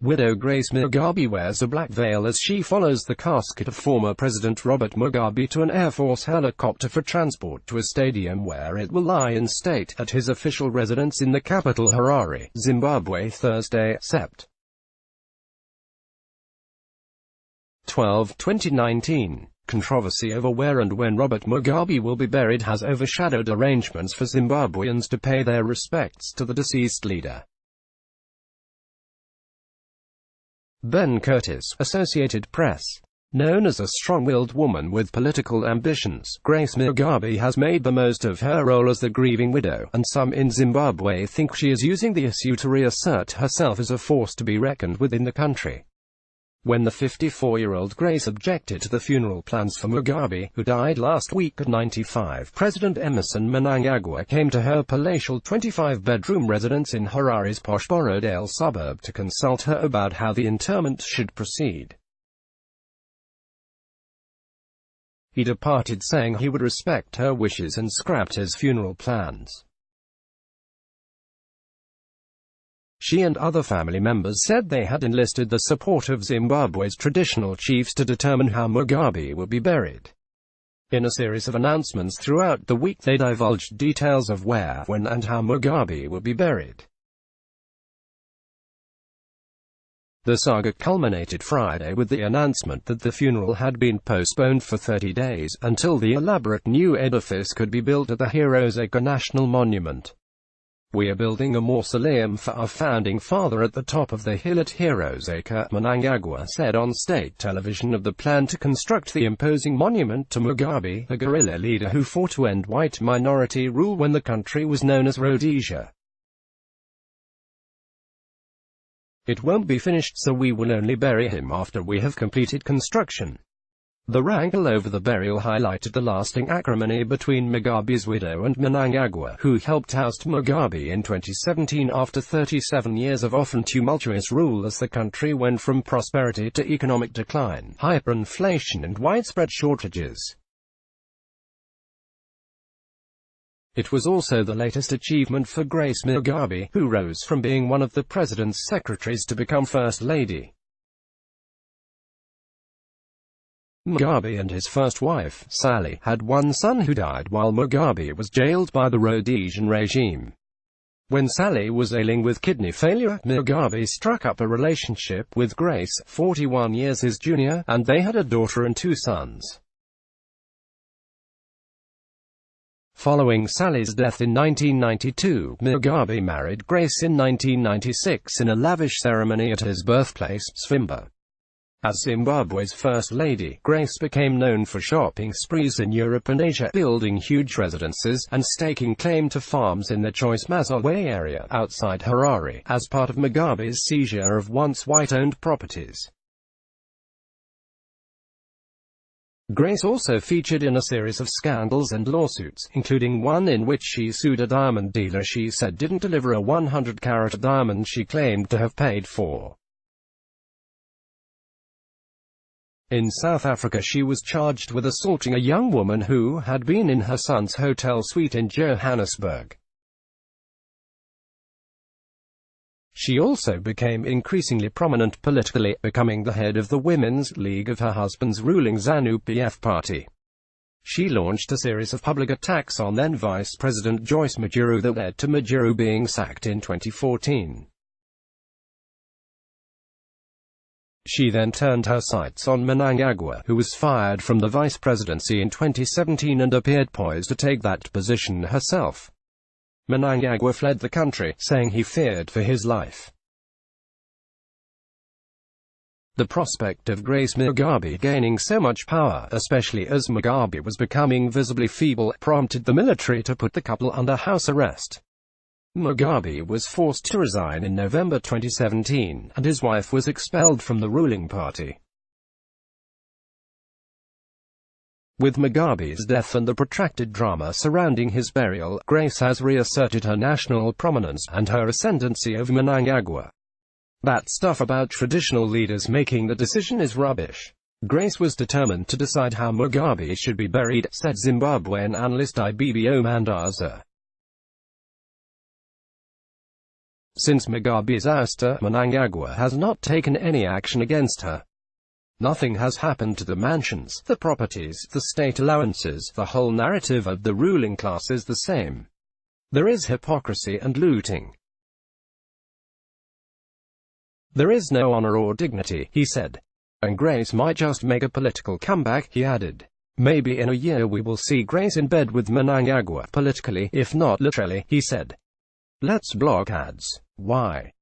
Widow Grace Mugabe wears a black veil as she follows the casket of former President Robert Mugabe to an Air Force helicopter for transport to a stadium where it will lie in state at his official residence in the capital Harare, Zimbabwe, Thursday, Sept. 12, 2019. Controversy over where and when Robert Mugabe will be buried has overshadowed arrangements for Zimbabweans to pay their respects to the deceased leader. Ben Curtis, Associated Press. Known as a strong-willed woman with political ambitions, Grace Mugabe has made the most of her role as the grieving widow, and some in Zimbabwe think she is using the issue to reassert herself as a force to be reckoned with in the country. When the 54-year-old Grace objected to the funeral plans for Mugabe, who died last week at 95, President Emmerson Mnangagwa came to her palatial 25-bedroom residence in Harare's posh Borodale suburb to consult her about how the interment should proceed. He departed saying he would respect her wishes and scrapped his funeral plans. She and other family members said they had enlisted the support of Zimbabwe's traditional chiefs to determine how Mugabe would be buried. In a series of announcements throughout the week, they divulged details of where, when and how Mugabe would be buried. The saga culminated Friday with the announcement that the funeral had been postponed for 30 days, until the elaborate new edifice could be built at the Heroes Acre National Monument. "We are building a mausoleum for our founding father at the top of the hill at Heroes Acre," Mnangagwa said on state television of the plan to construct the imposing monument to Mugabe, a guerrilla leader who fought to end white minority rule when the country was known as Rhodesia. "It won't be finished, so we will only bury him after we have completed construction." The wrangle over the burial highlighted the lasting acrimony between Mugabe's widow and Mnangagwa, who helped oust Mugabe in 2017 after 37 years of often tumultuous rule as the country went from prosperity to economic decline, hyperinflation and widespread shortages. It was also the latest achievement for Grace Mugabe, who rose from being one of the president's secretaries to become First Lady. Mugabe and his first wife, Sally, had one son who died while Mugabe was jailed by the Rhodesian regime. When Sally was ailing with kidney failure, Mugabe struck up a relationship with Grace, 41 years his junior, and they had a daughter and 2 sons. Following Sally's death in 1992, Mugabe married Grace in 1996 in a lavish ceremony at his birthplace, Svimba. As Zimbabwe's First Lady, Grace became known for shopping sprees in Europe and Asia, building huge residences, and staking claim to farms in the choice Mazowe area, outside Harare, as part of Mugabe's seizure of once white-owned properties. Grace also featured in a series of scandals and lawsuits, including one in which she sued a diamond dealer she said didn't deliver a 100-carat diamond she claimed to have paid for. In South Africa, she was charged with assaulting a young woman who had been in her son's hotel suite in Johannesburg. She also became increasingly prominent politically, becoming the head of the Women's League of her husband's ruling ZANU-PF party. She launched a series of public attacks on then Vice President Joyce Mujuru that led to Mujuru being sacked in 2014. She then turned her sights on Mnangagwa, who was fired from the vice presidency in 2017 and appeared poised to take that position herself. Mnangagwa fled the country, saying he feared for his life. The prospect of Grace Mugabe gaining so much power, especially as Mugabe was becoming visibly feeble, prompted the military to put the couple under house arrest. Mugabe was forced to resign in November 2017, and his wife was expelled from the ruling party. With Mugabe's death and the protracted drama surrounding his burial, Grace has reasserted her national prominence, and her ascendancy over Mnangagwa. "That stuff about traditional leaders making the decision is rubbish. Grace was determined to decide how Mugabe should be buried," said Zimbabwean analyst Ibbo Mandaza. Since Mugabe's ouster, Mnangagwa has not taken any action against her. Nothing has happened to the mansions, the properties, the state allowances. The whole narrative of the ruling class is the same. There is hypocrisy and looting. There is no honor or dignity, he said. And Grace might just make a political comeback, he added. Maybe in a year we will see Grace in bed with Mnangagwa, politically, if not literally, he said. Let's block ads. Why?